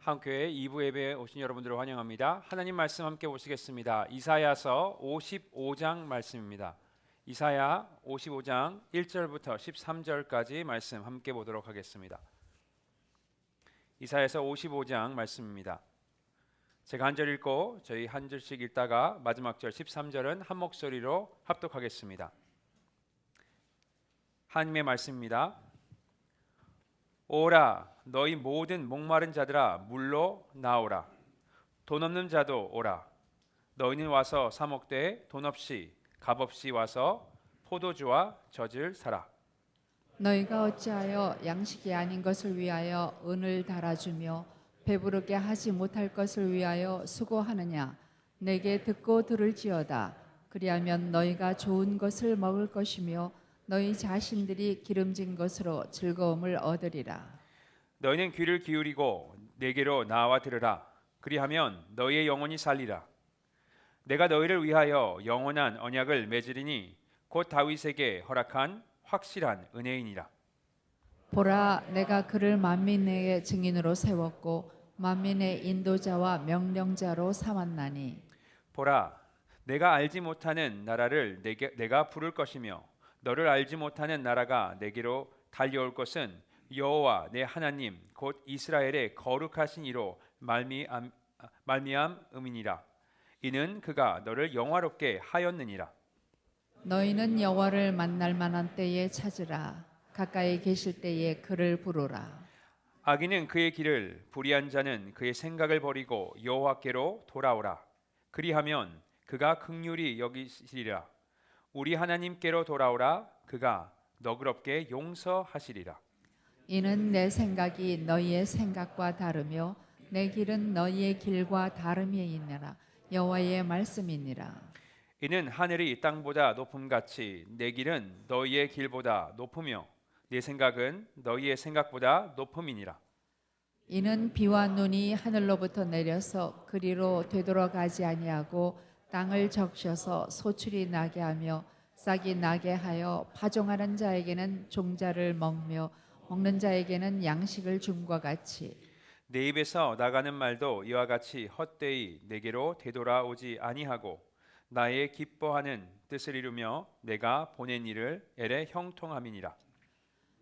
한교회 2부 예배에 오신 여러분들을 환영합니다. 하나님 말씀 함께 보시겠습니다. 이사야서 55장 말씀입니다. 이사야 55장 1절부터 13절까지 말씀 함께 보도록 하겠습니다. 이사야서 55장 말씀입니다. 제가 한 절 읽고 저희 한 절씩 읽다가 마지막 절 13절은 한 목소리로 합독하겠습니다. 하나님의 말씀입니다. 오라 너희 모든 목마른 자들아 물로 나오라. 돈 없는 자도 오라. 너희는 와서 사 먹되 돈 없이 값 없이 와서 포도주와 젖을 사라. 너희가 어찌하여 양식이 아닌 것을 위하여 은을 달아주며 배부르게 하지 못할 것을 위하여 수고하느냐. 내게 듣고 들을지어다. 그리하면 너희가 좋은 것을 먹을 것이며 너희 자신들이 기름진 것으로 즐거움을 얻으리라. 너희는 귀를 기울이고 내게로 나와 들으라. 그리하면 너희의 영혼이 살리라. 내가 너희를 위하여 영원한 언약을 맺으리니 곧 다윗에게 허락한 확실한 은혜이니라. 보라, 내가 그를 만민의 증인으로 세웠고 만민의 인도자와 명령자로 삼았나니. 보라, 내가 알지 못하는 나라를 내가 부를 것이며 너를 알지 못하는 나라가 내게로 달려올 것은 여호와 내 하나님 곧 이스라엘의 거룩하신 이로 말미암음이니라. 이는 그가 너를 영화롭게 하였느니라. 너희는 여호와를 만날 만한 때에 찾으라. 가까이 계실 때에 그를 부르라. 악인은 그의 길을, 불의한 자는 그의 생각을 버리고 여호와께로 돌아오라. 그리하면 그가 긍휼히 여기시리라. 우리 하나님께로 돌아오라. 그가 너그럽게 용서하시리라. 이는 내 생각이 너희의 생각과 다르며 내 길은 너희의 길과 다름이 있느라. 여호와의 말씀이니라. 이는 하늘이 땅보다 높음같이 내 길은 너희의 길보다 높으며 내 생각은 너희의 생각보다 높음이니라. 이는 비와 눈이 하늘로부터 내려서 그리로 되돌아가지 아니하고 땅을 적셔서 소출이 나게 하며 싹이 나게 하여 파종하는 자에게는 종자를 먹는 자에게는 양식을 줌과 같이. 내 입에서 나가는 말도 이와 같이 헛되이 내게로 되돌아오지 아니하고 나의 기뻐하는 뜻을 이루며 내가 보낸 일을 애래 형통함이니라.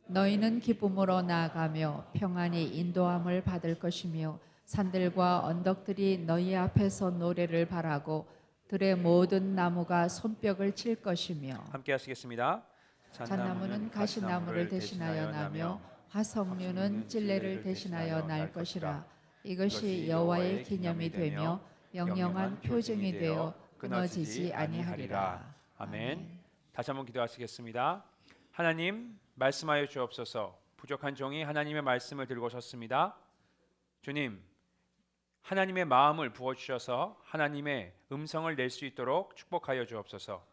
너희는 기쁨으로 나아가며 평안히 인도함을 받을 것이며 산들과 언덕들이 너희 앞에서 노래를 바라고 들의 모든 나무가 손뼉을 칠 것이며. 함께 하시겠습니다. 잣나무는 가시나무를 대신하여 나며 화석류는 찔레를 대신하여 날 것이라. 이것이 여호와의 기념이 되며 영영한 표징이 되어 끊어지지 아니하리라. 아멘. 다시 한번 기도하시겠습니다. 하나님 말씀하여 주옵소서. 부족한 종이 하나님의 말씀을 들고 섰습니다. 주님, 하나님의 마음을 부어주셔서 하나님의 음성을 낼 수 있도록 축복하여 주옵소서.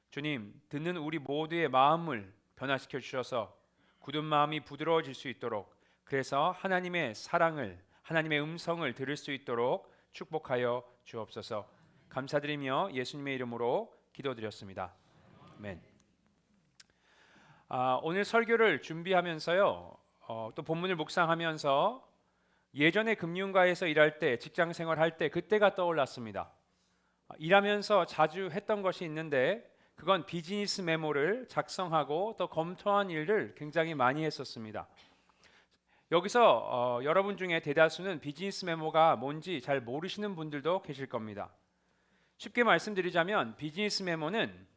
주님, 듣는 우리 모두의 마음을 변화시켜 주셔서 굳은 마음이 부드러워질 수 있도록, 그래서 하나님의 사랑을, 하나님의 음성을 들을 수 있도록 축복하여 주옵소서. 감사드리며 예수님의 이름으로 기도드렸습니다. 아멘. 오늘 설교를 준비하면서요, 또 본문을 묵상하면서 예전에 금융가에서 일할 때, 직장 생활할 때 그때가 떠올랐습니다. 일하면서 자주 했던 것이 있는데 그건 비즈니스 메모를 작성하고 또 검토한 일을 굉장히 많이 했었습니다. 여기서 여러분 중에 대다수는 비즈니스 메모가 뭔지 잘 모르시는 분들도 계실 겁니다. 쉽게 말씀드리자면 비즈니스 메모는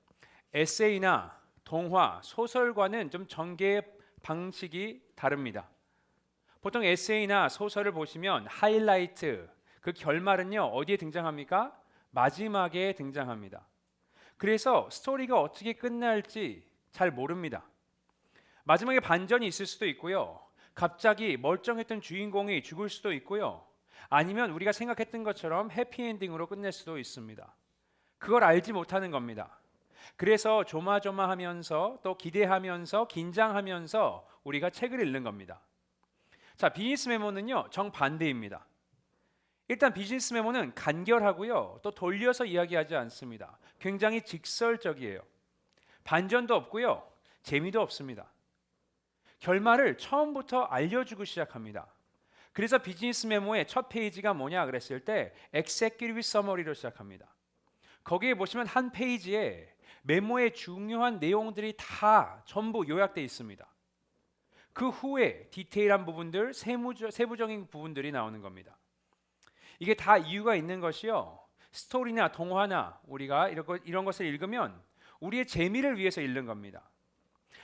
에세이나 동화, 소설과는 좀 전개 방식이 다릅니다. 보통 에세이나 소설을 보시면 하이라이트, 그 결말은요 어디에 등장합니까? 마지막에 등장합니다. 그래서 스토리가 어떻게 끝날지 잘 모릅니다. 마지막에 반전이 있을 수도 있고요, 갑자기 멀쩡했던 주인공이 죽을 수도 있고요, 아니면 우리가 생각했던 것처럼 해피엔딩으로 끝낼 수도 있습니다. 그걸 알지 못하는 겁니다. 그래서 조마조마하면서 또 기대하면서 긴장하면서 우리가 책을 읽는 겁니다. 자, 비즈니스 메모는요 정반대입니다. 일단 비즈니스 메모는 간결하고요, 또 돌려서 이야기하지 않습니다. 굉장히 직설적이에요. 반전도 없고요, 재미도 없습니다. 결말을 처음부터 알려주고 시작합니다. 그래서 비즈니스 메모의 첫 페이지가 뭐냐 그랬을 때 Executive Summary로 시작합니다. 거기에 보시면 한 페이지에 메모의 중요한 내용들이 다 전부 요약되어 있습니다. 그 후에 디테일한 부분들, 세부적인 부분들이 나오는 겁니다. 이게 다 이유가 있는 것이요. 스토리나 동화나 우리가 이런 것을 읽으면 우리의 재미를 위해서 읽는 겁니다.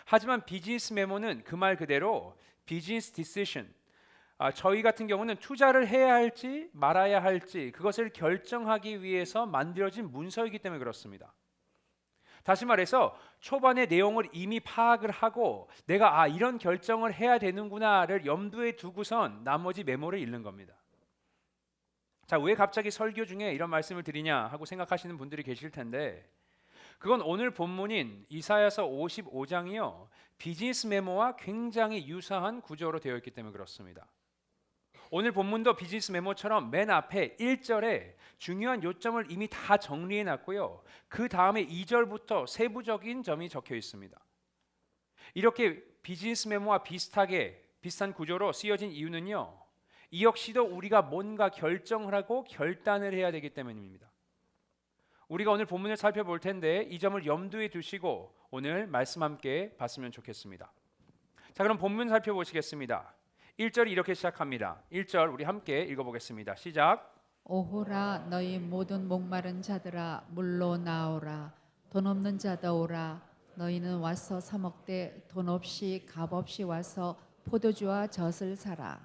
하지만 비즈니스 메모는 그 말 그대로 비즈니스 디시전, 저희 같은 경우는 투자를 해야 할지 말아야 할지 그것을 결정하기 위해서 만들어진 문서이기 때문에 그렇습니다. 다시 말해서 초반의 내용을 이미 파악을 하고 내가 이런 결정을 해야 되는구나를 염두에 두고선 나머지 메모를 읽는 겁니다. 자, 왜 갑자기 설교 중에 이런 말씀을 드리냐 하고 생각하시는 분들이 계실 텐데 그건 오늘 본문인 이사야서 55장이요. 비즈니스 메모와 굉장히 유사한 구조로 되어 있기 때문에 그렇습니다. 오늘 본문도 비즈니스 메모처럼 맨 앞에 1절에 중요한 요점을 이미 다 정리해 놨고요. 그 다음에 2절부터 세부적인 점이 적혀 있습니다. 이렇게 비즈니스 메모와 비슷한 구조로 쓰여진 이유는요. 이 역시도 우리가 뭔가 결정을 하고 결단을 해야 되기 때문입니다. 우리가 오늘 본문을 살펴볼 텐데 이 점을 염두에 두시고 오늘 말씀 함께 봤으면 좋겠습니다. 자, 그럼 본문 살펴보시겠습니다. 1절이 이렇게 시작합니다. 1절 우리 함께 읽어보겠습니다. 시작. 오호라 너희 모든 목마른 자들아 물로 나오라. 돈 없는 자다 오라. 너희는 와서 사 먹되 돈 없이 값 없이 와서 포도주와 젖을 사라.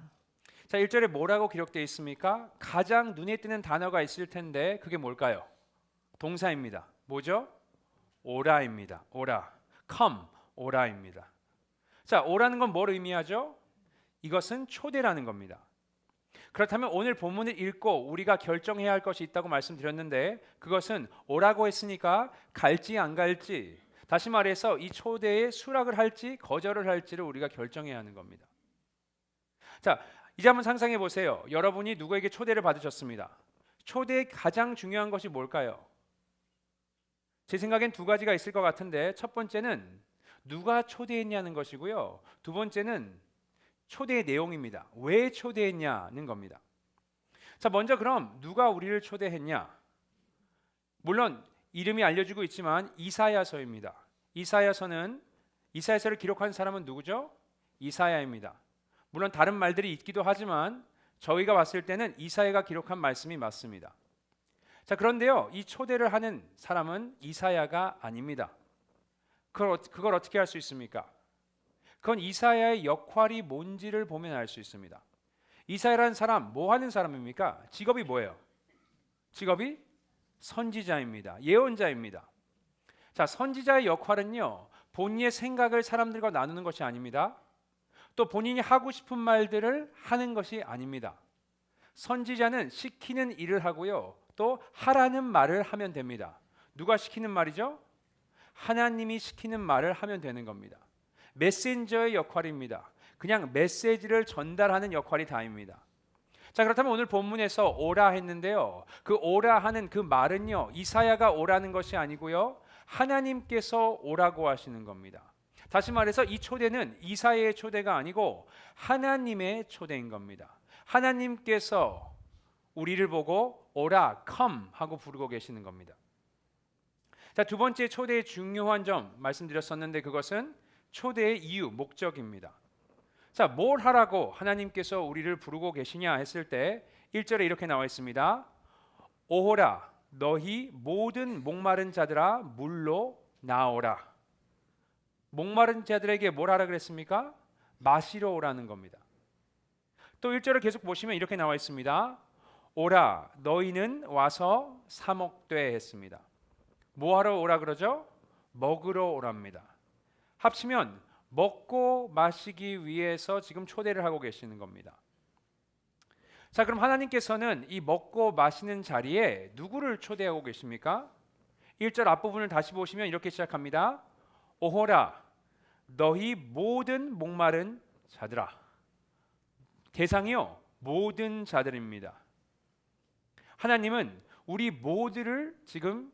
자, 1절에 뭐라고 기록되어 있습니까? 가장 눈에 띄는 단어가 있을 텐데 그게 뭘까요? 동사입니다. 뭐죠? 오라입니다. 오라. come, 오라입니다. 자, 오라는 건 뭘 의미하죠? 이것은 초대라는 겁니다. 그렇다면 오늘 본문을 읽고 우리가 결정해야 할 것이 있다고 말씀드렸는데 그것은 오라고 했으니까 갈지 안 갈지, 다시 말해서 이 초대에 수락을 할지 거절을 할지를 우리가 결정해야 하는 겁니다. 자, 이제 한번 상상해 보세요. 여러분이 누구에게 초대를 받으셨습니다. 초대의 가장 중요한 것이 뭘까요? 제 생각엔 두 가지가 있을 것 같은데 첫 번째는 누가 초대했냐는 것이고요. 두 번째는 초대의 내용입니다. 왜 초대했냐는 겁니다. 자, 먼저 그럼 누가 우리를 초대했냐? 물론 이름이 알려지고 있지만 이사야서입니다. 이사야서를 기록한 사람은 누구죠? 이사야입니다. 물론 다른 말들이 있기도 하지만 저희가 봤을 때는 이사야가 기록한 말씀이 맞습니다. 자, 그런데요, 이 초대를 하는 사람은 이사야가 아닙니다. 그걸 어떻게 할 수 있습니까? 그건 이사야의 역할이 뭔지를 보면 알 수 있습니다. 이사야라는 사람 뭐 하는 사람입니까? 직업이 뭐예요? 직업이 선지자입니다. 예언자입니다. 자, 선지자의 역할은요, 본인의 생각을 사람들과 나누는 것이 아닙니다. 또 본인이 하고 싶은 말들을 하는 것이 아닙니다. 선지자는 시키는 일을 하고요, 또 하라는 말을 하면 됩니다. 누가 시키는 말이죠? 하나님이 시키는 말을 하면 되는 겁니다. 메신저의 역할입니다. 그냥 메시지를 전달하는 역할이 다입니다. 자, 그렇다면 오늘 본문에서 오라 했는데요, 그 오라 하는 그 말은요, 이사야가 오라는 것이 아니고요, 하나님께서 오라고 하시는 겁니다. 다시 말해서 이 초대는 이사야의 초대가 아니고 하나님의 초대인 겁니다. 하나님께서 우리를 보고 오라, come 하고 부르고 계시는 겁니다. 자, 두 번째 초대의 중요한 점 말씀드렸었는데 그것은 초대의 이유, 목적입니다. 자, 뭘 하라고 하나님께서 우리를 부르고 계시냐 했을 때 1절에 이렇게 나와 있습니다. 오호라 너희 모든 목마른 자들아 물로 나오라. 목마른 자들에게 뭘 하라 그랬습니까? 마시러 오라는 겁니다. 또 1절을 계속 보시면 이렇게 나와 있습니다. 오라 너희는 와서 사 먹되 했습니다. 뭐 하러 오라 그러죠? 먹으러 오랍니다. 합치면 먹고 마시기 위해서 지금 초대를 하고 계시는 겁니다. 자, 그럼 하나님께서는 이 먹고 마시는 자리에 누구를 초대하고 계십니까? 1절 앞부분을 다시 보시면 이렇게 시작합니다. 오호라 너희 모든 목마른 자들아. 대상이요, 모든 자들입니다. 하나님은 우리 모두를 지금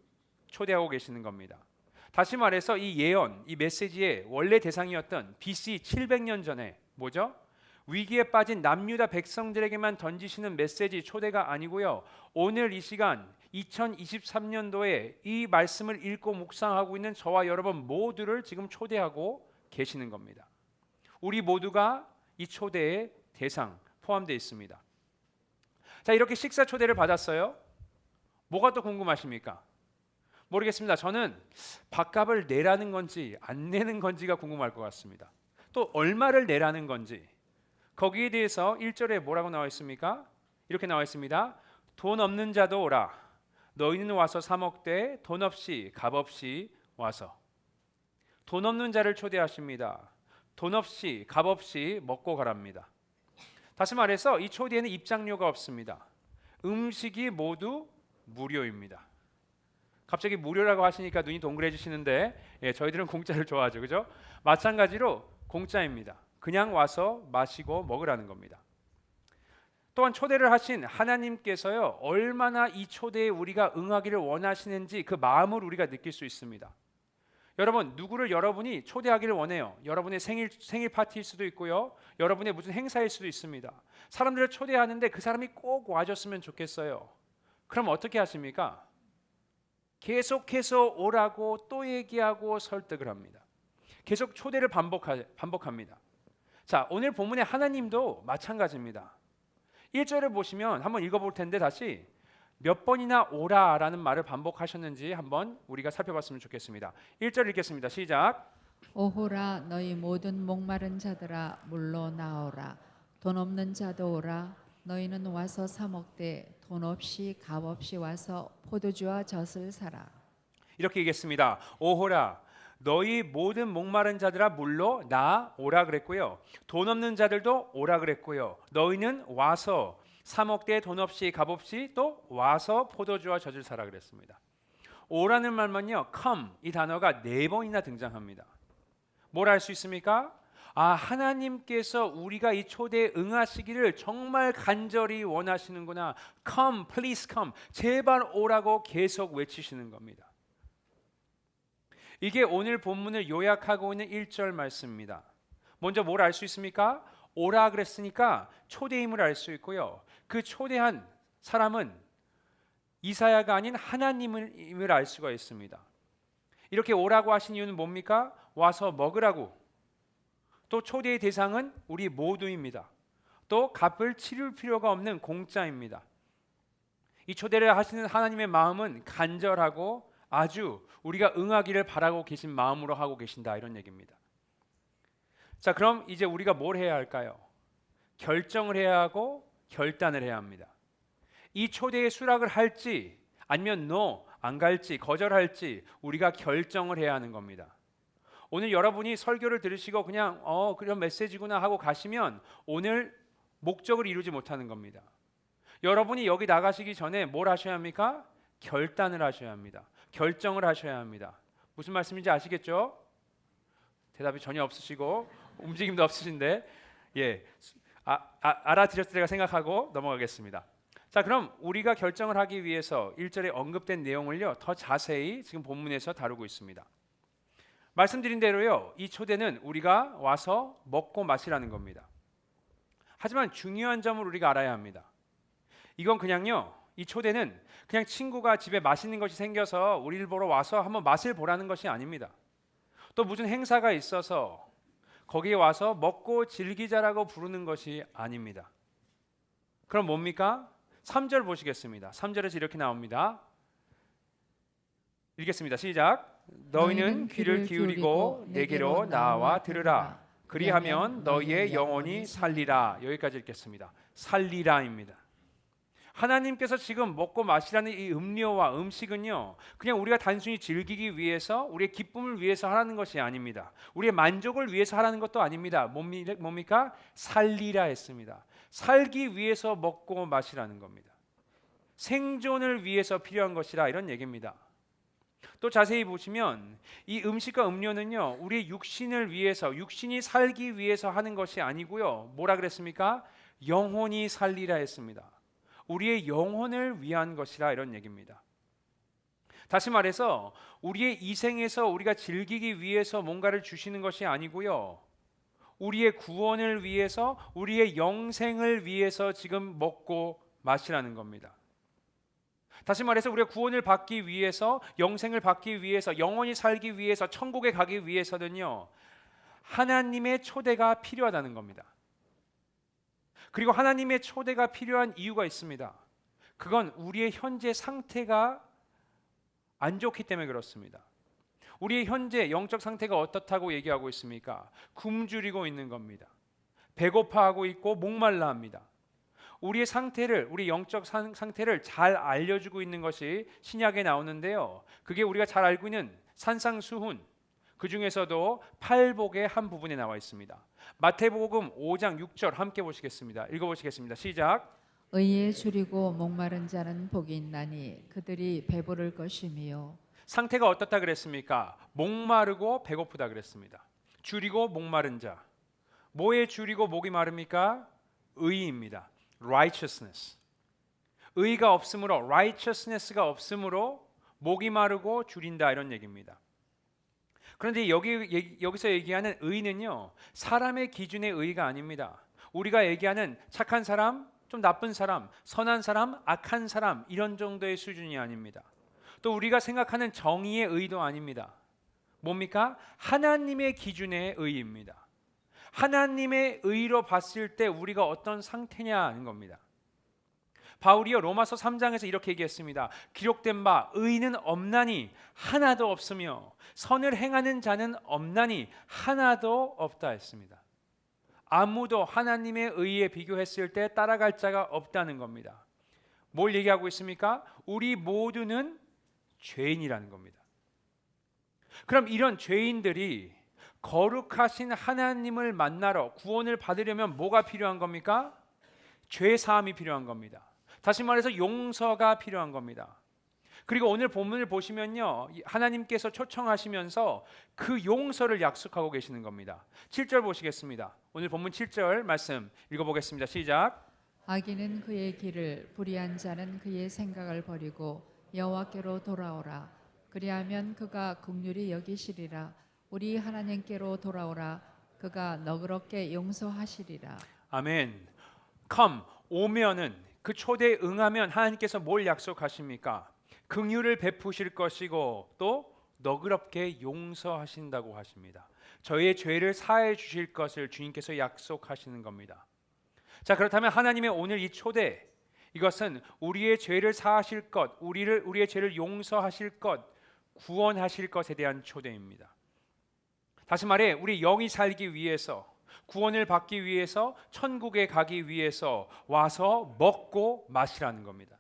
초대하고 계시는 겁니다. 다시 말해서 이 예언, 이 메시지의 원래 대상이었던 BC 700년 전에 뭐죠? 위기에 빠진 남유다 백성들에게만 던지시는 메시지 초대가 아니고요. 오늘 이 시간 2023년도에 이 말씀을 읽고 묵상하고 있는 저와 여러분 모두를 지금 초대하고 계시는 겁니다. 우리 모두가 이 초대의 대상 포함되어 있습니다. 자, 이렇게 식사 초대를 받았어요. 뭐가 또 궁금하십니까? 모르겠습니다. 저는 밥값을 내라는 건지 안 내는 건지가 궁금할 것 같습니다. 또 얼마를 내라는 건지 거기에 대해서 1절에 뭐라고 나와 있습니까? 이렇게 나와 있습니다. 돈 없는 자도 오라. 너희는 와서 사 먹되 돈 없이 값 없이 와서. 돈 없는 자를 초대하십니다. 돈 없이 값 없이 먹고 가랍니다. 다시 말해서 이 초대에는 입장료가 없습니다. 음식이 모두 무료입니다. 갑자기 무료라고 하시니까 눈이 동그래지시는데 저희들은 공짜를 좋아하죠, 그죠? 마찬가지로 공짜입니다. 그냥 와서 마시고 먹으라는 겁니다. 또한 초대를 하신 하나님께서요, 얼마나 이 초대에 우리가 응하기를 원하시는지 그 마음을 우리가 느낄 수 있습니다. 여러분, 누구를 여러분이 초대하기를 원해요? 여러분의 생일 파티일 수도 있고요, 여러분의 무슨 행사일 수도 있습니다. 사람들을 초대하는데 그 사람이 꼭 와줬으면 좋겠어요. 그럼 어떻게 하십니까? 계속해서 오라고 또 얘기하고 설득을 합니다. 계속 초대를 반복합니다. 자, 오늘 본문의 하나님도 마찬가지입니다. 1절을 보시면 한번 읽어볼 텐데 다시 몇 번이나 오라라는 말을 반복하셨는지 한번 우리가 살펴봤으면 좋겠습니다. 1절 읽겠습니다. 시작. 오호라 너희 모든 목마른 자들아 물러 나오라. 돈 없는 자도 오라. 너희는 와서 사 먹되 돈 없이 값 없이 와서 포도주와 젖을 사라. 이렇게 얘기했습니다. 오호라 너희 모든 목마른 자들아 물러 나오라 그랬고요. 돈 없는 자들도 오라 그랬고요. 너희는 와서 사 먹되 돈 없이 값 없이 또 와서 포도주와 젖을 사라 그랬습니다. 오라는 말만요, come 이 단어가 4번이나 등장합니다. 뭘 알 수 있습니까? 하나님께서 우리가 이 초대에 응하시기를 정말 간절히 원하시는구나. Come, please come. 제발 오라고 계속 외치시는 겁니다. 이게 오늘 본문을 요약하고 있는 1절 말씀입니다. 먼저 뭘 알 수 있습니까? 오라 그랬으니까 초대임을 알 수 있고요. 그 초대한 사람은 이사야가 아닌 하나님을 알 수가 있습니다. 이렇게 오라고 하신 이유는 뭡니까? 와서 먹으라고. 또 초대의 대상은 우리 모두입니다. 또 값을 치를 필요가 없는 공짜입니다. 이 초대를 하시는 하나님의 마음은 간절하고 아주 우리가 응하기를 바라고 계신 마음으로 하고 계신다, 이런 얘기입니다. 자, 그럼 이제 우리가 뭘 해야 할까요? 결정을 해야 하고 결단을 해야 합니다. 이 초대에 수락을 할지 아니면 no, 안 갈지 거절할지 우리가 결정을 해야 하는 겁니다. 오늘 여러분이 설교를 들으시고 그냥 그런 메시지구나 하고 가시면 오늘 목적을 이루지 못하는 겁니다. 여러분이 여기 나가시기 전에 뭘 하셔야 합니까? 결단을 하셔야 합니다. 결정을 하셔야 합니다. 무슨 말씀인지 아시겠죠? 대답이 전혀 없으시고 움직임도 없으신데 알아들었으리라 생각하고 넘어가겠습니다. 자, 그럼 우리가 결정을 하기 위해서 1절에 언급된 내용을요 더 자세히 지금 본문에서 다루고 있습니다. 말씀드린 대로요, 이 초대는 우리가 와서 먹고 마시라는 겁니다. 하지만 중요한 점을 우리가 알아야 합니다. 이건 그냥요, 이 초대는 그냥 친구가 집에 맛있는 것이 생겨서 우리를 보러 와서 한번 맛을 보라는 것이 아닙니다. 또 무슨 행사가 있어서 거기에 와서 먹고 즐기자라고 부르는 것이 아닙니다. 그럼 뭡니까? 3절 보시겠습니다. 3절에서 이렇게 나옵니다. 읽겠습니다. 시작. 너희는 귀를 기울이고 내게로 나와 들으라. 그리하면 너희의 영혼이 살리라. 여기까지 읽겠습니다. 살리라입니다. 하나님께서 지금 먹고 마시라는 이 음료와 음식은요, 그냥 우리가 단순히 즐기기 위해서 우리의 기쁨을 위해서 하라는 것이 아닙니다. 우리의 만족을 위해서 하라는 것도 아닙니다. 뭡니까? 살리라 했습니다. 살기 위해서 먹고 마시라는 겁니다. 생존을 위해서 필요한 것이라, 이런 얘기입니다. 또 자세히 보시면 이 음식과 음료는요, 우리의 육신을 위해서, 육신이 살기 위해서 하는 것이 아니고요, 뭐라 그랬습니까? 영혼이 살리라 했습니다. 우리의 영혼을 위한 것이라, 이런 얘기입니다. 다시 말해서 우리의 이 생에서 우리가 즐기기 위해서 뭔가를 주시는 것이 아니고요, 우리의 구원을 위해서, 우리의 영생을 위해서 지금 먹고 마시라는 겁니다. 다시 말해서 우리가 구원을 받기 위해서, 영생을 받기 위해서, 영원히 살기 위해서, 천국에 가기 위해서는요, 하나님의 초대가 필요하다는 겁니다. 그리고 하나님의 초대가 필요한 이유가 있습니다. 그건 우리의 현재 상태가 안 좋기 때문에 그렇습니다. 우리의 현재 영적 상태가 어떻다고 얘기하고 있습니까? 굶주리고 있는 겁니다. 배고파하고 있고 목말라 합니다. 우리의 상태를, 우리 영적 상태를 잘 알려주고 있는 것이 신약에 나오는데요, 그게 우리가 잘 알고 있는 산상수훈, 그 중에서도 팔복의 한 부분에 나와 있습니다. 마태복음 5장 6절 함께 보시겠습니다. 읽어보시겠습니다. 시작. 의에 줄이고 목마른 자는 복이 있나니 그들이 배부를 것이며. 상태가 어떻다 그랬습니까? 목마르고 배고프다 그랬습니다. 줄이고 목마른 자. 뭐에 줄이고 목이 마릅니까? 의입니다. righteousness. 의가 없으므로, righteousness가 없으므로 목이 마르고 줄인다, 이런 얘기입니다. 그런데 여기서 얘기하는 의는요, 사람의 기준의 의가 아닙니다. 우리가 얘기하는 착한 사람, 좀 나쁜 사람, 선한 사람, 악한 사람, 이런 정도의 수준이 아닙니다. 또 우리가 생각하는 정의의 의도 아닙니다. 뭡니까? 하나님의 기준의 의입니다. 하나님의 의로 봤을 때 우리가 어떤 상태냐 하는 겁니다. 바울이요, 로마서 3장에서 이렇게 얘기했습니다. 기록된 바 의는 없나니 하나도 없으며 선을 행하는 자는 없나니 하나도 없다 했습니다. 아무도 하나님의 의에 비교했을 때 따라갈 자가 없다는 겁니다. 뭘 얘기하고 있습니까? 우리 모두는 죄인이라는 겁니다. 그럼 이런 죄인들이 거룩하신 하나님을 만나러, 구원을 받으려면 뭐가 필요한 겁니까? 죄 사함이 필요한 겁니다. 다시 말해서 용서가 필요한 겁니다. 그리고 오늘 본문을 보시면요, 하나님께서 초청하시면서 그 용서를 약속하고 계시는 겁니다. 7절 보시겠습니다. 오늘 본문 7절 말씀 읽어보겠습니다. 시작. 악인은 그의 길을, 불의한 자는 그의 생각을 버리고 여호와께로 돌아오라. 그리하면 그가 긍휼히 여기시리라. 우리 하나님께로 돌아오라. 그가 너그럽게 용서하시리라. 아멘. come, 오면은, 그 초대에 응하면 하나님께서 뭘 약속하십니까? 긍휼을 베푸실 것이고 또 너그럽게 용서하신다고 하십니다. 저희의 죄를 사해 주실 것을 주님께서 약속하시는 겁니다. 자, 그렇다면 하나님의 오늘 이 초대, 이것은 우리의 죄를 사하실 것, 우리의 죄를 용서하실 것, 구원하실 것에 대한 초대입니다. 다시 말해, 우리 영이 살기 위해서, 구원을 받기 위해서, 천국에 가기 위해서 와서 먹고 마시라는 겁니다.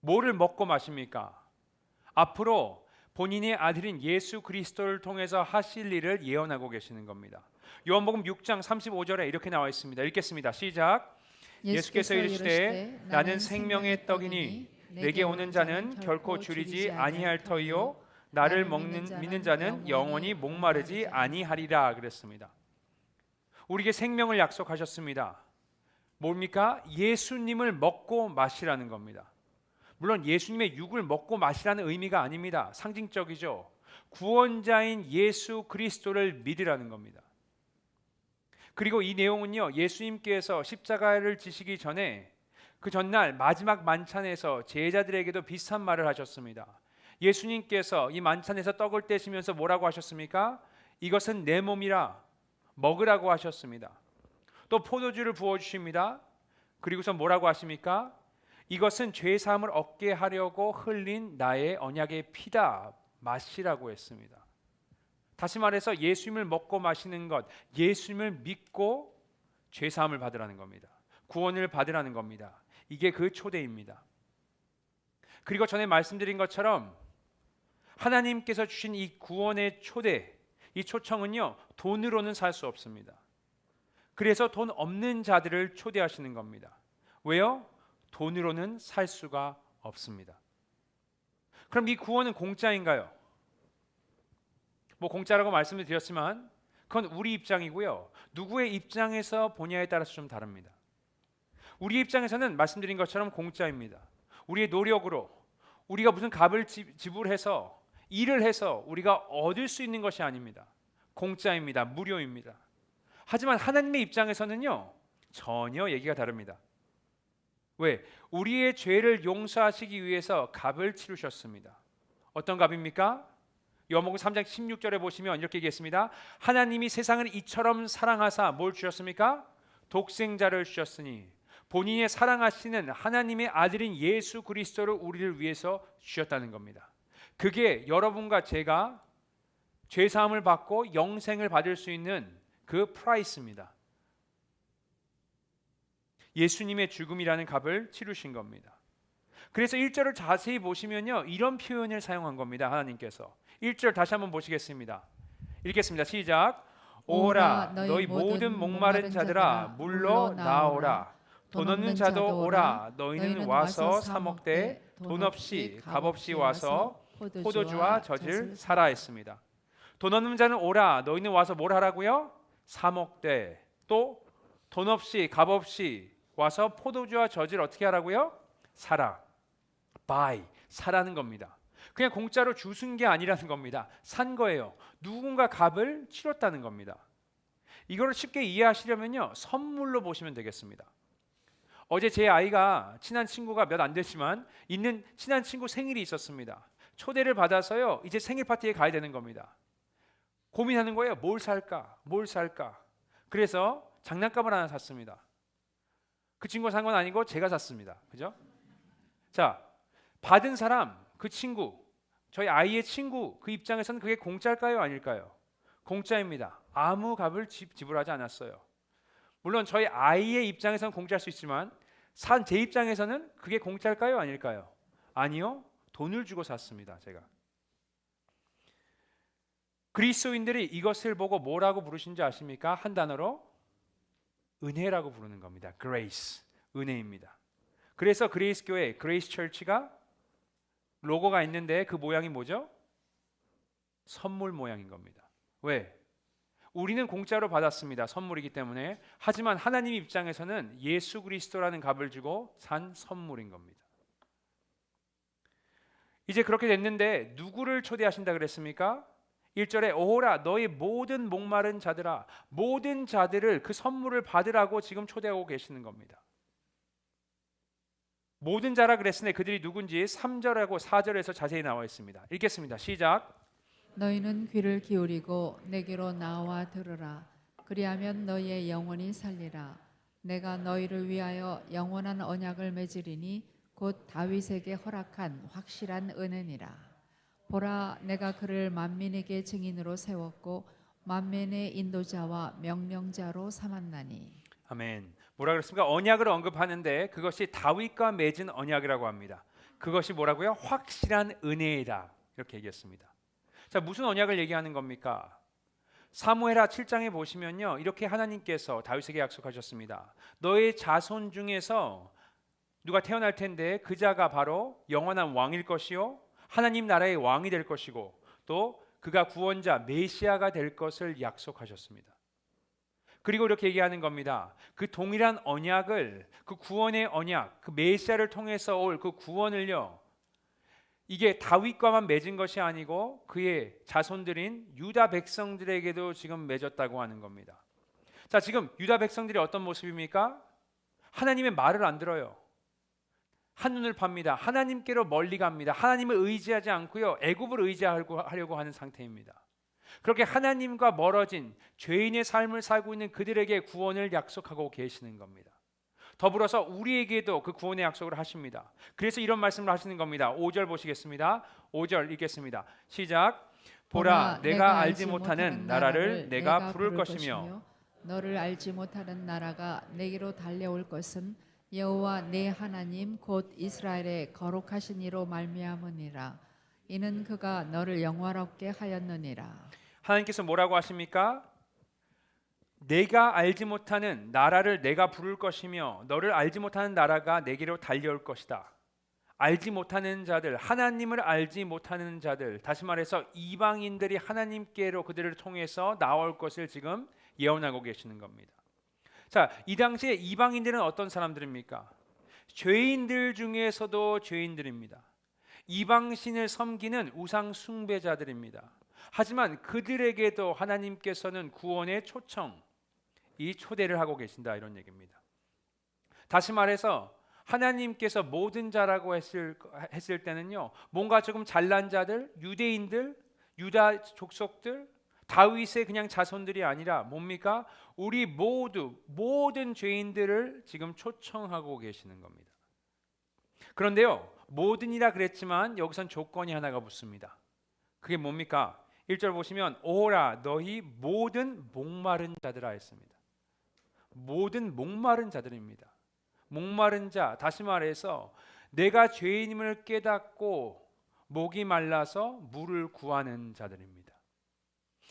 뭐를 먹고 마십니까? 앞으로 본인의 아들인 예수 그리스도를 통해서 하실 일을 예언하고 계시는 겁니다. 요한복음 6장 35절에 이렇게 나와 있습니다. 읽겠습니다. 시작. 예수께서 이르시되 나는 생명의 떡이니 내게 오는 자는 결코 줄이지 아니할 터이요 나를 믿는 자는 영원히 목마르지 아니하리라 그랬습니다. 우리에게 생명을 약속하셨습니다. 뭡니까? 예수님을 먹고 마시라는 겁니다. 물론 예수님의 육을 먹고 마시라는 의미가 아닙니다. 상징적이죠. 구원자인 예수 그리스도를 믿으라는 겁니다. 그리고 이 내용은요, 예수님께서 십자가를 지시기 전에 그 전날 마지막 만찬에서 제자들에게도 비슷한 말을 하셨습니다. 예수님께서 이 만찬에서 떡을 떼시면서 뭐라고 하셨습니까? 이것은 내 몸이라 먹으라고 하셨습니다. 또 포도주를 부어주십니다. 그리고서 뭐라고 하십니까? 이것은 죄 사함을 얻게 하려고 흘린 나의 언약의 피다, 마시라고 했습니다. 다시 말해서 예수님을 먹고 마시는 것, 예수님을 믿고 죄 사함을 받으라는 겁니다. 구원을 받으라는 겁니다. 이게 그 초대입니다. 그리고 전에 말씀드린 것처럼 하나님께서 주신 이 구원의 초대, 이 초청은요, 돈으로는 살 수 없습니다. 그래서 돈 없는 자들을 초대하시는 겁니다. 왜요? 돈으로는 살 수가 없습니다. 그럼 이 구원은 공짜인가요? 뭐 공짜라고 말씀을 드렸지만 그건 우리 입장이고요. 누구의 입장에서 보냐에 따라서 좀 다릅니다. 우리 입장에서는 말씀드린 것처럼 공짜입니다. 우리의 노력으로 우리가 무슨 값을 지불해서 일을 해서 우리가 얻을 수 있는 것이 아닙니다. 공짜입니다. 무료입니다. 하지만 하나님의 입장에서는요, 전혀 얘기가 다릅니다. 왜? 우리의 죄를 용서하시기 위해서 값을 치르셨습니다. 어떤 값입니까? 요한복음 3장 16절에 보시면 이렇게 얘기했습니다. 하나님이 세상을 이처럼 사랑하사 뭘 주셨습니까? 독생자를 주셨으니 본인의 사랑하시는 하나님의 아들인 예수 그리스도를 우리를 위해서 주셨다는 겁니다. 그게 여러분과 제가 죄 사함을 받고 영생을 받을 수 있는 그 프라이스입니다. 예수님의 죽음이라는 값을 치르신 겁니다. 그래서 1절을 자세히 보시면요, 이런 표현을 사용한 겁니다. 하나님께서 1절 다시 한번 보시겠습니다. 읽겠습니다. 시작. 오라 너희 모든 목마른 자들아 물로 나오라. 돈 없는 자도 오라. 너희는 와서 사 먹되 돈 없이 값없이 와서 포도주와 젖을 사라 했습니다. 돈 없는 자는 오라. 너희는 와서 뭘 하라고요? 사 먹되, 또 돈 없이 값없이 와서 포도주와 젖을 어떻게 하라고요? 사라. buy, 사라는 겁니다. 그냥 공짜로 주순 게 아니라는 겁니다. 산 거예요. 누군가 값을 치렀다는 겁니다. 이거를 쉽게 이해하시려면요, 선물로 보시면 되겠습니다. 어제 제 아이가 친한 친구가 몇 안 되지만 있는 친한 친구 생일이 있었습니다. 초대를 받아서요, 이제 생일 파티에 가야 되는 겁니다. 고민하는 거예요. 뭘 살까? 뭘 살까? 그래서 장난감을 하나 샀습니다. 그 친구가 산 건 아니고 제가 샀습니다. 그죠? 자, 받은 사람, 그 친구, 저희 아이의 친구, 그 입장에서는 그게 공짜일까요? 아닐까요? 공짜입니다. 아무 값을 지불하지 않았어요. 물론 저희 아이의 입장에서는 공짜일 수 있지만 산 제 입장에서는 그게 공짜일까요? 아닐까요? 아니요. 돈을 주고 샀습니다. 제가. 그리스도인들이 이것을 보고 뭐라고 부르신지 아십니까? 한 단어로 은혜라고 부르는 겁니다. grace, 은혜입니다. 그래서 그레이스 교회, 그레이스 처치가 로고가 있는데 그 모양이 뭐죠? 선물 모양인 겁니다. 왜? 우리는 공짜로 받았습니다. 선물이기 때문에. 하지만 하나님 입장에서는 예수 그리스도라는 값을 주고 산 선물인 겁니다. 이제 그렇게 됐는데 누구를 초대하신다 그랬습니까? 1절에 오호라 너희 모든 목마른 자들아, 모든 자들을 그 선물을 받으라고 지금 초대하고 계시는 겁니다. 모든 자라 그랬으니 그들이 누군지 3절하고 4절에서 자세히 나와 있습니다. 읽겠습니다. 시작. 너희는 귀를 기울이고 내게로 나와 들으라. 그리하면 너희의 영혼이 살리라. 내가 너희를 위하여 영원한 언약을 맺으리니 곧 다윗에게 허락한 확실한 은혜니라. 보라, 내가 그를 만민에게 증인으로 세웠고 만민의 인도자와 명령자로 삼았나니. 아멘. 뭐라 그랬습니까? 언약을 언급하는데 그것이 다윗과 맺은 언약이라고 합니다. 그것이 뭐라고요? 확실한 은혜이다. 이렇게 얘기했습니다. 자, 무슨 언약을 얘기하는 겁니까? 사무엘하 7장에 보시면요, 이렇게 하나님께서 다윗에게 약속하셨습니다. 너의 자손 중에서 누가 태어날 텐데 그 자가 바로 영원한 왕일 것이요 하나님 나라의 왕이 될 것이고 또 그가 구원자 메시아가 될 것을 약속하셨습니다. 그리고 이렇게 얘기하는 겁니다. 그 동일한 언약을, 그 구원의 언약, 그 메시아를 통해서 올 그 구원을요, 이게 다윗과만 맺은 것이 아니고 그의 자손들인 유다 백성들에게도 지금 맺었다고 하는 겁니다. 자, 지금 유다 백성들이 어떤 모습입니까? 하나님의 말을 안 들어요. 한눈을 팝니다. 하나님께로 멀리 갑니다. 하나님을 의지하지 않고요, 애굽을 의지하려고 하는 상태입니다. 그렇게 하나님과 멀어진 죄인의 삶을 살고 있는 그들에게 구원을 약속하고 계시는 겁니다. 더불어서 우리에게도 그 구원의 약속을 하십니다. 그래서 이런 말씀을 하시는 겁니다. 5절 보시겠습니다. 5절 읽겠습니다. 시작. 보라, 내가 알지 못하는 나라를 내가 부를 것이며 너를 알지 못하는 나라가 내게로 달려올 것은 여호와 내 하나님 곧 이스라엘의 거룩하신 이로 말미암으니라. 이는 그가 너를 영화롭게 하였느니라. 하나님께서 뭐라고 하십니까? 내가 알지 못하는 나라를 내가 부를 것이며 너를 알지 못하는 나라가 내게로 달려올 것이다. 알지 못하는 자들, 하나님을 알지 못하는 자들, 다시 말해서 이방인들이 하나님께로 그들을 통해서 나올 것을 지금 예언하고 계시는 겁니다. 자, 이 당시에 이방인들은 어떤 사람들입니까? 죄인들 중에서도 죄인들입니다. 이방신을 섬기는 우상 숭배자들입니다. 하지만 그들에게도 하나님께서는 구원의 초청, 이 초대를 하고 계신다 이런 얘기입니다. 다시 말해서 하나님께서 모든 자라고 했을 때는요, 뭔가 조금 잘난 자들, 유대인들, 유다 족속들, 다윗의 그냥 자손들이 아니라 뭡니까? 우리 모든 죄인들을 지금 초청하고 계시는 겁니다. 그런데요, 모든이라 그랬지만 여기선 조건이 하나가 붙습니다. 그게 뭡니까? 1절 보시면 오라 너희 모든 목마른 자들아 했습니다. 모든 목마른 자들입니다. 목마른 자, 다시 말해서 내가 죄인임을 깨닫고 목이 말라서 물을 구하는 자들입니다.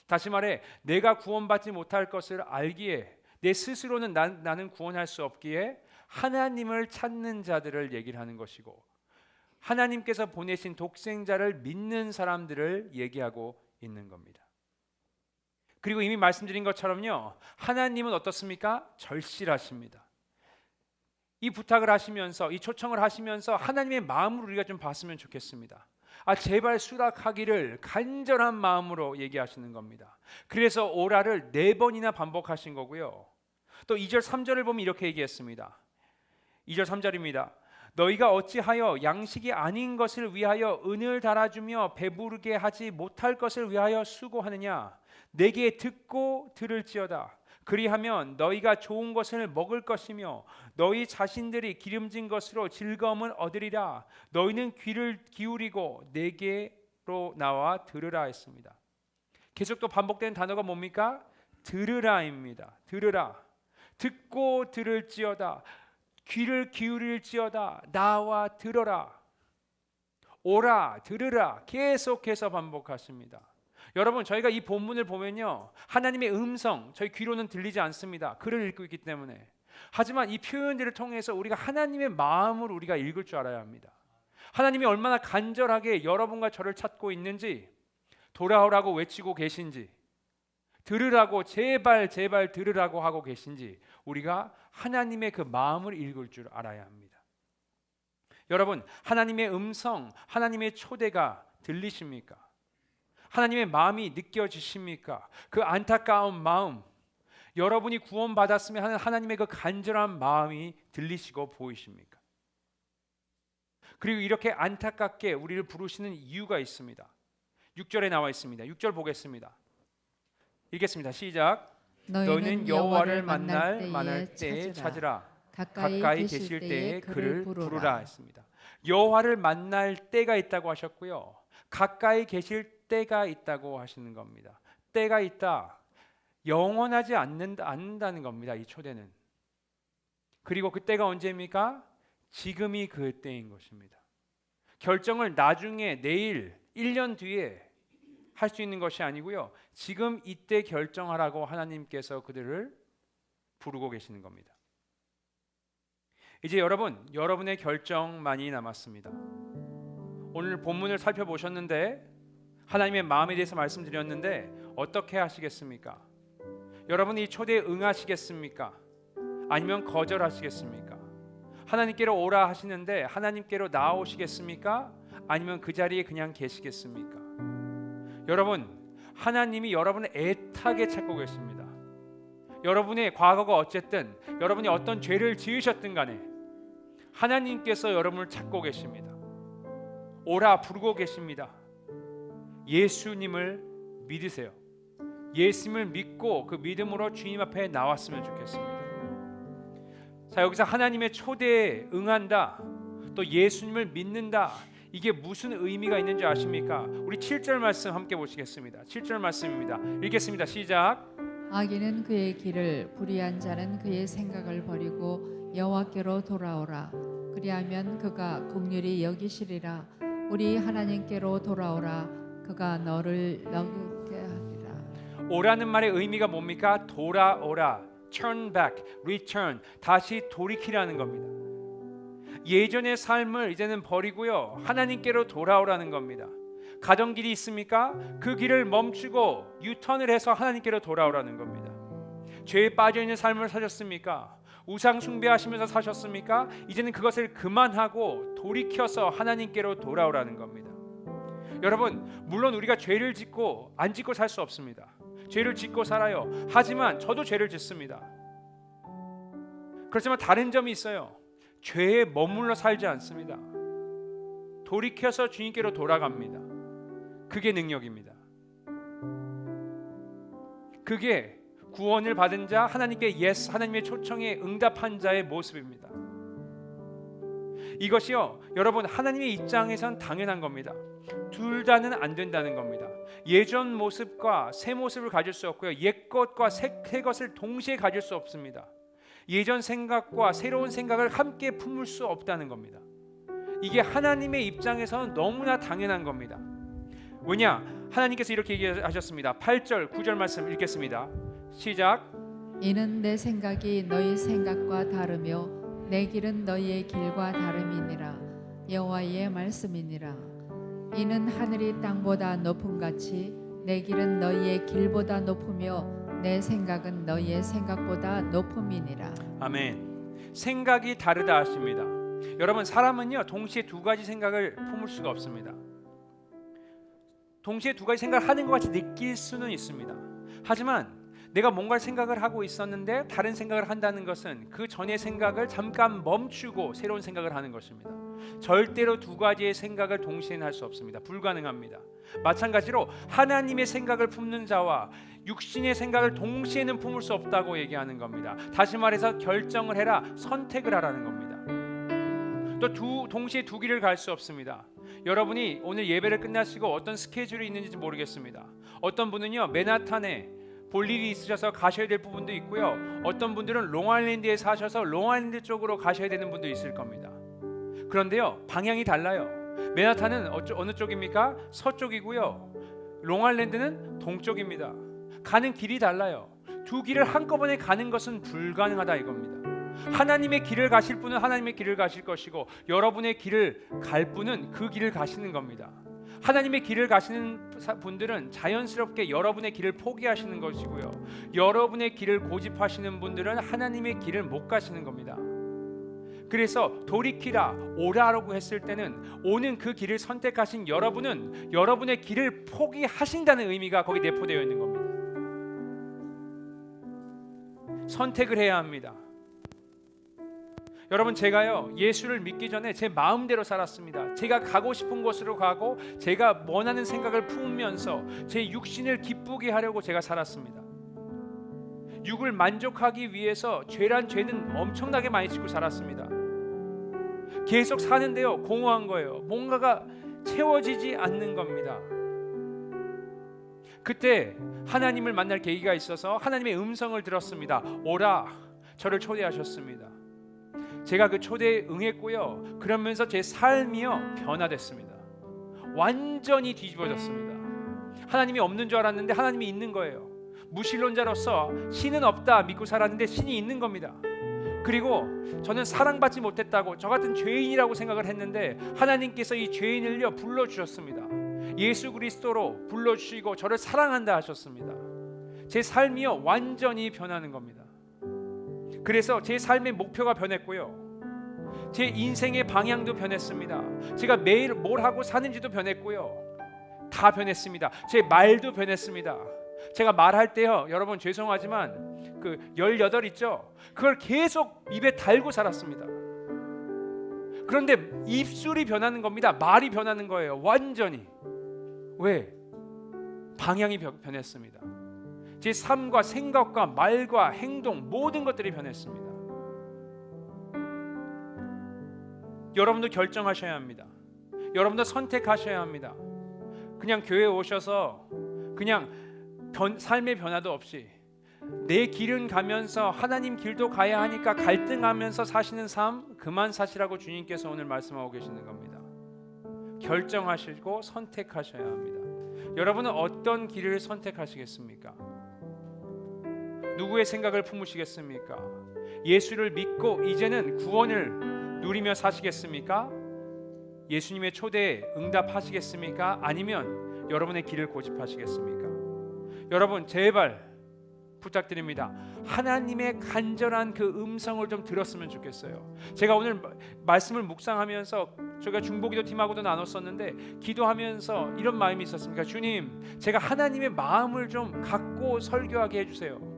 다시 말해 내가 구원받지 못할 것을 알기에 내 스스로는 나는 구원할 수 없기에 하나님을 찾는 자들을 얘기를 하는 것이고, 하나님께서 보내신 독생자를 믿는 사람들을 얘기하고 있는 겁니다. 그리고 이미 말씀드린 것처럼요, 하나님은 어떻습니까? 절실하십니다. 이 부탁을 하시면서, 이 초청을 하시면서 하나님의 마음을 우리가 좀 봤으면 좋겠습니다. 제발 수락하기를 간절한 마음으로 얘기하시는 겁니다. 그래서 오라를 4번이나 반복하신 거고요. 또 2절 3절을 보면 이렇게 얘기했습니다. 2절 3절입니다. 너희가 어찌하여 양식이 아닌 것을 위하여 은을 달아주며 배부르게 하지 못할 것을 위하여 수고하느냐? 내게 듣고 들을지어다. 그리하면 너희가 좋은 것을 먹을 것이며 너희 자신들이 기름진 것으로 즐거움을 얻으리라. 너희는 귀를 기울이고 내게로 나와 들으라 했습니다. 계속 또 반복되는 단어가 뭡니까? 들으라입니다. 들으라. 듣고 들을지어다. 귀를 기울일지어다. 나와 들어라. 오라 들으라. 계속해서 반복하십니다. 여러분, 저희가 이 본문을 보면요, 하나님의 음성 저희 귀로는 들리지 않습니다. 글을 읽고 있기 때문에. 하지만 이 표현들을 통해서 우리가 하나님의 마음을 우리가 읽을 줄 알아야 합니다. 하나님이 얼마나 간절하게 여러분과 저를 찾고 있는지, 돌아오라고 외치고 계신지, 들으라고 제발 들으라고 하고 계신지, 우리가 하나님의 그 마음을 읽을 줄 알아야 합니다. 여러분, 하나님의 음성, 하나님의 초대가 들리십니까? 하나님의 마음이 느껴지십니까? 그 안타까운 마음, 여러분이 구원받았으면 하는 하나님의 그 간절한 마음이 들리시고 보이십니까? 그리고 이렇게 안타깝게 우리를 부르시는 이유가 있습니다. 6절에 나와 있습니다. 6절 보겠습니다. 읽겠습니다. 시작. 너희는 여호와를 만날 때에 찾으라. 가까이 계실 때에 그를 부르라 했습니다. 여호와를 만날 때가 있다고 하셨고요, 가까이 계실 때가 있다고 하시는 겁니다. 때가 있다. 영원하지 않는다는 겁니다. 이 초대는. 그리고 그 때가 언제입니까? 지금이 그 때인 것입니다. 결정을 나중에, 내일, 1년 뒤에 할 수 있는 것이 아니고요, 지금 이때 결정하라고 하나님께서 그들을 부르고 계시는 겁니다. 이제 여러분의 결정만이 남았습니다. 오늘 본문을 살펴보셨는데, 하나님의 마음에 대해서 말씀드렸는데 어떻게 하시겠습니까? 여러분이 이 초대에 응하시겠습니까? 아니면 거절하시겠습니까? 하나님께로 오라 하시는데 하나님께로 나오시겠습니까? 아니면 그 자리에 그냥 계시겠습니까? 여러분, 하나님이 여러분을 애타게 찾고 계십니다. 여러분의 과거가 어쨌든, 여러분이 어떤 죄를 지으셨든 간에 하나님께서 여러분을 찾고 계십니다. 오라 부르고 계십니다. 예수님을 믿으세요. 예수님을 믿고 그 믿음으로 주님 앞에 나왔으면 좋겠습니다. 자, 여기서 하나님의 초대에 응한다, 또 예수님을 믿는다, 이게 무슨 의미가 있는지 아십니까? 우리 7절 말씀 함께 보시겠습니다. 7절 말씀입니다. 읽겠습니다. 시작. 악인은 그의 길을, 불의한 자는 그의 생각을 버리고 여호와께로 돌아오라. 그리하면 그가 긍휼히 여기시리라. 우리 하나님께로 돌아오라. 그가 너를 너그럽게 하리라. 오라는 말의 의미가 뭡니까? 돌아오라. Turn back, return. 다시 돌이키라는 겁니다. 예전의 삶을 이제는 버리고요, 하나님께로 돌아오라는 겁니다. 가던 길이 있습니까? 그 길을 멈추고 유턴을 해서 하나님께로 돌아오라는 겁니다. 죄에 빠져있는 삶을 사셨습니까? 우상 숭배하시면서 사셨습니까? 이제는 그것을 그만하고 돌이켜서 하나님께로 돌아오라는 겁니다. 여러분, 물론 우리가 죄를 짓고 안 짓고 살 수 없습니다. 죄를 짓고 살아요. 하지만 저도 죄를 짓습니다. 그렇지만 다른 점이 있어요. 죄에 머물러 살지 않습니다. 돌이켜서 주님께로 돌아갑니다. 그게 능력입니다. 그게 구원을 받은 자, 하나님께 예스, 하나님의 초청에 응답한 자의 모습입니다. 이것이요, 여러분, 하나님의 입장에선 당연한 겁니다. 둘 다는 안 된다는 겁니다. 예전 모습과 새 모습을 가질 수 없고요, 옛 것과 새 것을 동시에 가질 수 없습니다. 예전 생각과 새로운 생각을 함께 품을 수 없다는 겁니다. 이게 하나님의 입장에서는 너무나 당연한 겁니다. 왜냐? 하나님께서 이렇게 얘기하셨습니다. 8절 9절 말씀 읽겠습니다. 시작. 이는 내 생각이 너희 생각과 다르며 내 길은 너희의 길과 다름이니라. 여호와의 말씀이니라. 이는 하늘이 땅보다 높음 같이 내 길은 너희의 길보다 높으며 내 생각은 너희의 생각보다 높음이니라. 아멘. 생각이 다르다 하십니다. 여러분, 사람은요 동시에 두 가지 생각을 품을 수가 없습니다. 동시에 두 가지 생각을 하는 것 같이 느낄 수는 있습니다. 하지만 내가 뭔가 생각을 하고 있었는데 다른 생각을 한다는 것은 그 전의 생각을 잠깐 멈추고 새로운 생각을 하는 것입니다. 절대로 두 가지의 생각을 동시에는 할 수 없습니다. 불가능합니다. 마찬가지로 하나님의 생각을 품는 자와 육신의 생각을 동시에는 품을 수 없다고 얘기하는 겁니다. 다시 말해서 결정을 해라, 선택을 하라는 겁니다. 또 동시에 두 길을 갈 수 없습니다. 여러분이 오늘 예배를 끝나시고 어떤 스케줄이 있는지 모르겠습니다. 어떤 분은요 맨하탄에 볼 일이 있으셔서 가셔야 될 부분도 있고요, 어떤 분들은 롱아일랜드에 사셔서 롱아일랜드 쪽으로 가셔야 되는 분도 있을 겁니다. 그런데요 방향이 달라요. 맨하탄은 어느 쪽입니까? 서쪽이고요, 롱아일랜드는 동쪽입니다. 가는 길이 달라요. 두 길을 한꺼번에 가는 것은 불가능하다 이겁니다. 하나님의 길을 가실 분은 하나님의 길을 가실 것이고, 여러분의 길을 갈 분은 그 길을 가시는 겁니다. 하나님의 길을 가시는 분들은 자연스럽게 여러분의 길을 포기하시는 것이고요, 여러분의 길을 고집하시는 분들은 하나님의 길을 못 가시는 겁니다. 그래서 돌이키라, 오라라고 했을 때는 오는 그 길을 선택하신 여러분은 여러분의 길을 포기하신다는 의미가 거기 내포되어 있는 겁니다. 선택을 해야 합니다. 여러분, 제가요 예수를 믿기 전에 제 마음대로 살았습니다. 제가 가고 싶은 곳으로 가고 제가 원하는 생각을 품으면서 제 육신을 기쁘게 하려고 제가 살았습니다. 육을 만족하기 위해서 죄란 죄는 엄청나게 많이 짓고 살았습니다. 계속 사는데요 공허한 거예요. 뭔가가 채워지지 않는 겁니다. 그때 하나님을 만날 계기가 있어서 하나님의 음성을 들었습니다. 오라, 저를 초대하셨습니다. 제가 그 초대에 응했고요, 그러면서 제 삶이요 변화됐습니다. 완전히 뒤집어졌습니다. 하나님이 없는 줄 알았는데 하나님이 있는 거예요. 무신론자로서 신은 없다 믿고 살았는데 신이 있는 겁니다. 그리고 저는 사랑받지 못했다고, 저 같은 죄인이라고 생각을 했는데 하나님께서 이 죄인을요 불러주셨습니다. 예수 그리스도로 불러주시고 저를 사랑한다 하셨습니다. 제 삶이요 완전히 변하는 겁니다. 그래서 제 삶의 목표가 변했고요, 제 인생의 방향도 변했습니다. 제가 매일 뭘 하고 사는지도 변했고요, 다 변했습니다. 제 말도 변했습니다. 제가 말할 때요, 여러분 죄송하지만 그 18 있죠? 그걸 계속 입에 달고 살았습니다. 그런데 입술이 변하는 겁니다. 말이 변하는 거예요. 완전히. 왜? 방향이 변했습니다. 제 삶과 생각과 말과 행동 모든 것들이 변했습니다. 여러분도 결정하셔야 합니다. 여러분도 선택하셔야 합니다. 그냥 교회에 오셔서 그냥 삶의 변화도 없이 내 길은 가면서 하나님 길도 가야 하니까 갈등하면서 사시는 삶 그만 사시라고 주님께서 오늘 말씀하고 계시는 겁니다. 결정하시고 선택하셔야 합니다. 여러분은 어떤 길을 선택하시겠습니까? 누구의 생각을 품으시겠습니까? 예수를 믿고 이제는 구원을 누리며 사시겠습니까? 예수님의 초대에 응답하시겠습니까? 아니면 여러분의 길을 고집하시겠습니까? 여러분 제발 부탁드립니다. 하나님의 간절한 그 음성을 좀 들었으면 좋겠어요. 제가 오늘 말씀을 묵상하면서 저희가 중보기도 팀하고도 나눴었는데 기도하면서 이런 마음이 있었습니다. 주님, 제가 하나님의 마음을 좀 갖고 설교하게 해주세요.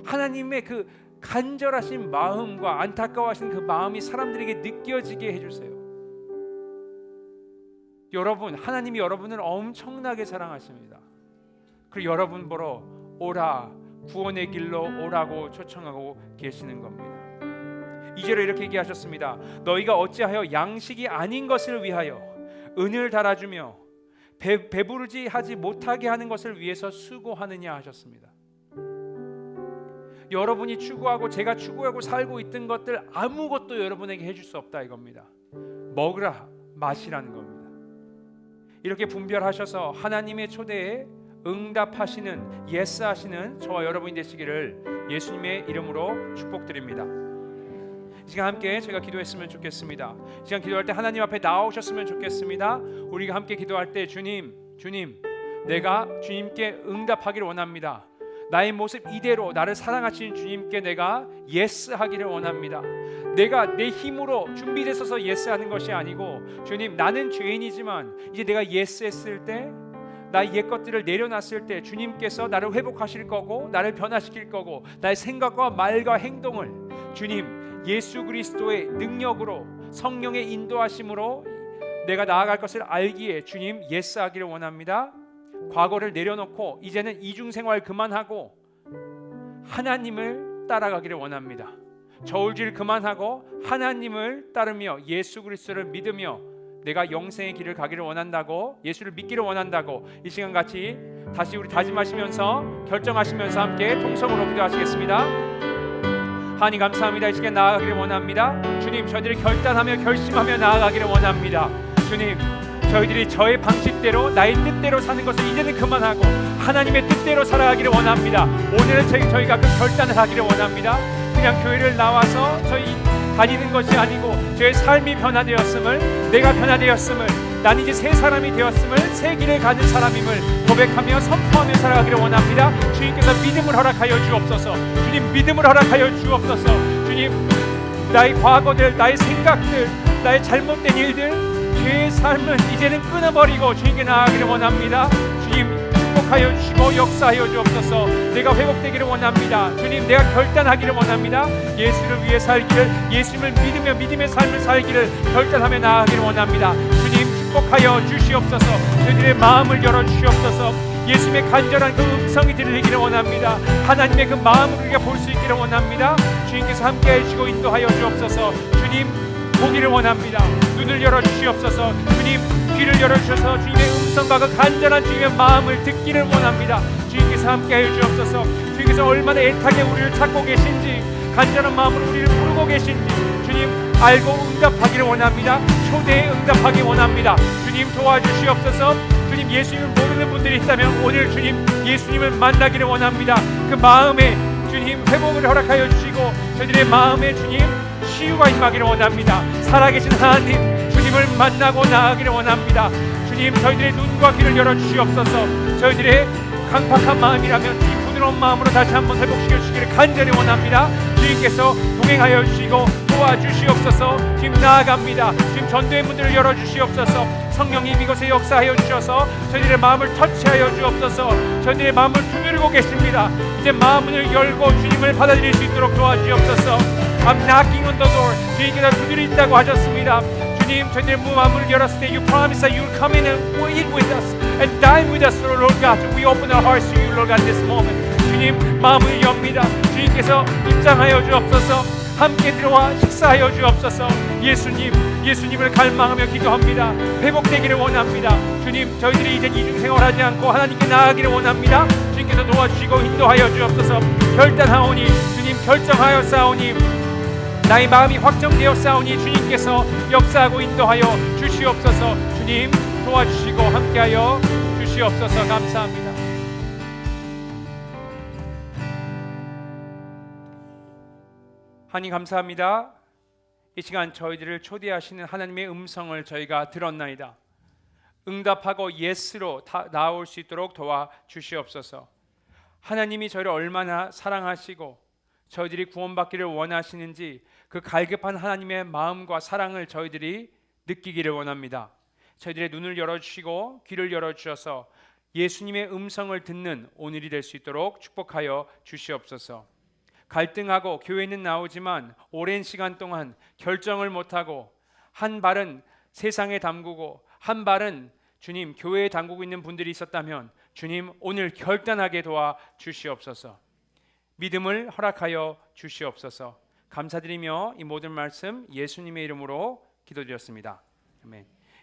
하나님의 그 간절하신 마음과 안타까워하신 그 마음이 사람들에게 느껴지게 해주세요. 여러분, 하나님이 여러분을 엄청나게 사랑하십니다. 그리고 여러분 보러 오라, 구원의 길로 오라고 초청하고 계시는 겁니다. 2절에 이렇게 얘기하셨습니다. 너희가 어찌하여 양식이 아닌 것을 위하여 은을 달아주며 배부르지 하지 못하게 하는 것을 위해서 수고하느냐 하셨습니다. 여러분이 추구하고 제가 추구하고 살고 있던 것들 아무것도 여러분에게 해줄 수 없다 이겁니다. 먹으라 마시라는 겁니다. 이렇게 분별하셔서 하나님의 초대에 응답하시는 예스하시는 저와 여러분이 되시기를 예수님의 이름으로 축복드립니다. 이 시간 함께 제가 기도했으면 좋겠습니다. 이 시간 기도할 때 하나님 앞에 나오셨으면 좋겠습니다. 우리가 함께 기도할 때 주님 내가 주님께 응답하기를 원합니다. 나의 모습 이대로 나를 사랑하시는 주님께 내가 예스 하기를 원합니다. 내가 내 힘으로 준비됐어서 예스 하는 것이 아니고 주님 나는 죄인이지만 이제 내가 예스 했을 때 나의 옛 것들을 내려놨을 때 주님께서 나를 회복하실 거고 나를 변화시킬 거고 나의 생각과 말과 행동을 주님 예수 그리스도의 능력으로 성령의 인도하심으로 내가 나아갈 것을 알기에 주님 예스 하기를 원합니다. 과거를 내려놓고 이제는 이중생활 그만하고 하나님을 따라가기를 원합니다. 저울질 그만하고 하나님을 따르며 예수 그리스도를 믿으며 내가 영생의 길을 가기를 원한다고 예수를 믿기를 원한다고 이 시간 같이 다시 우리 다짐하시면서 결정하시면서 함께 통성으로 기도하시겠습니다. 하나님 감사합니다. 이 시간 나아가기를 원합니다. 주님 저희들이 결단하며 결심하며 나아가기를 원합니다. 주님 저희들이 저의 방식대로 나의 뜻대로 사는 것을 이제는 그만하고 하나님의 뜻대로 살아가기를 원합니다. 오늘은 저희가 그 결단을 하기를 원합니다. 그냥 교회를 나와서 저희 다니는 것이 아니고 저의 삶이 변화되었음을 내가 변화되었음을 난 이제 새 사람이 되었음을 새 길을 가는 사람임을 고백하며 선포하며 살아가기를 원합니다. 주님께서 믿음을 허락하여 주옵소서. 주님 믿음을 허락하여 주옵소서. 주님 나의 과거들 나의 생각들 나의 잘못된 일들 죄의 삶은 이제는 끊어버리고 주님께 나아가기를 원합니다. 주님 축복하여 주시고 역사하여 주옵소서. 내가 회복되기를 원합니다. 주님 내가 결단하기를 원합니다. 예수를 위해 살기를 예수님을 믿으며 믿음의 삶을 살기를 결단하며 나아가기를 원합니다. 주님 축복하여 주시옵소서. 저희들의 마음을 열어주시옵소서. 예수님의 간절한 그 음성이 들리기를 원합니다. 하나님의 그 마음을 우리가 볼 수 있기를 원합니다. 주님께서 함께해 주시고 인도하여 주옵소서. 주님 보기를 원합니다. 눈을 열어주시옵소서. 주님 귀를 열어주셔서 주님의 음성과 그 간절한 주님의 마음을 듣기를 원합니다. 주님께서 함께하여 주옵소서. 주님께서 얼마나 애타게 우리를 찾고 계신지 간절한 마음으로 우리를 부르고 계신지 주님 알고 응답하기를 원합니다. 초대에 응답하기 원합니다. 주님 도와주시옵소서. 주님 예수님을 모르는 분들이 있다면 오늘 주님 예수님을 만나기를 원합니다. 그 마음에 주님 회복을 허락하여 주시고 저희들의 마음에 주님 치유가 임하기를 원합니다. 살아계신 하나님 주님을 만나고 나아가기를 원합니다. 주님 저희들의 눈과 귀를 열어주시옵소서. 저희들의 강팍한 마음이라면 이 부드러운 마음으로 다시 한번 회복시켜 주시기를 간절히 원합니다. 주님께서 동행하여 주시고 도와주시옵소서. 지금 나아갑니다. 지금 전도의 문들을 열어주시옵소서. 성령님 이곳에 역사하여 주셔서 저희들의 마음을 터치하여 주옵소서. 저희들의 마음을 두드리고 계십니다. 이제 마음을 열고 주님을 받아들일 수 있도록 도와주옵소서. I'm knocking on the door. 주님께서 두드린다고 하셨습니다. 주님 저희들의 마음을 열었을 때 You promise that You will come in and eat with us and dine with us, Lord God. We open our hearts to You, Lord God, this moment. 주님 마음을 엽니다. 주님께서 입장하여 주옵소서. 함께 들어와 식사하여 주옵소서. 예수님을 갈망하며 기도합니다. 회복되기를 원합니다. 주님 저희들이 이제 이중생활하지 않고 하나님께 나아가기를 원합니다. 주님께서 도와주시고 인도하여 주옵소서. 결단하오니 주님 결정하여 싸우니 나의 마음이 확정되어 싸우니 주님께서 역사하고 인도하여 주시옵소서. 주님 도와주시고 함께하여 주시옵소서. 감사합니다. 하나님 감사합니다. 이 시간 저희들을 초대하시는 하나님의 음성을 저희가 들었나이다. 응답하고 예스로 나올 수 있도록 도와주시옵소서. 하나님이 저희를 얼마나 사랑하시고 저희들이 구원받기를 원하시는지 그 갈급한 하나님의 마음과 사랑을 저희들이 느끼기를 원합니다. 저희들의 눈을 열어주시고 귀를 열어주셔서 예수님의 음성을 듣는 오늘이 될 수 있도록 축복하여 주시옵소서. 갈등하고 교회는 나오지만 오랜 시간 동안 결정을 못하고 한 발은 세상에 담그고 한 발은 주님 교회에 담그고 있는 분들이 있었다면 주님 오늘 결단하게 도와 주시옵소서. 믿음을 허락하여 주시옵소서. 감사드리며 이 모든 말씀 예수님의 이름으로 기도드렸습니다. 아멘.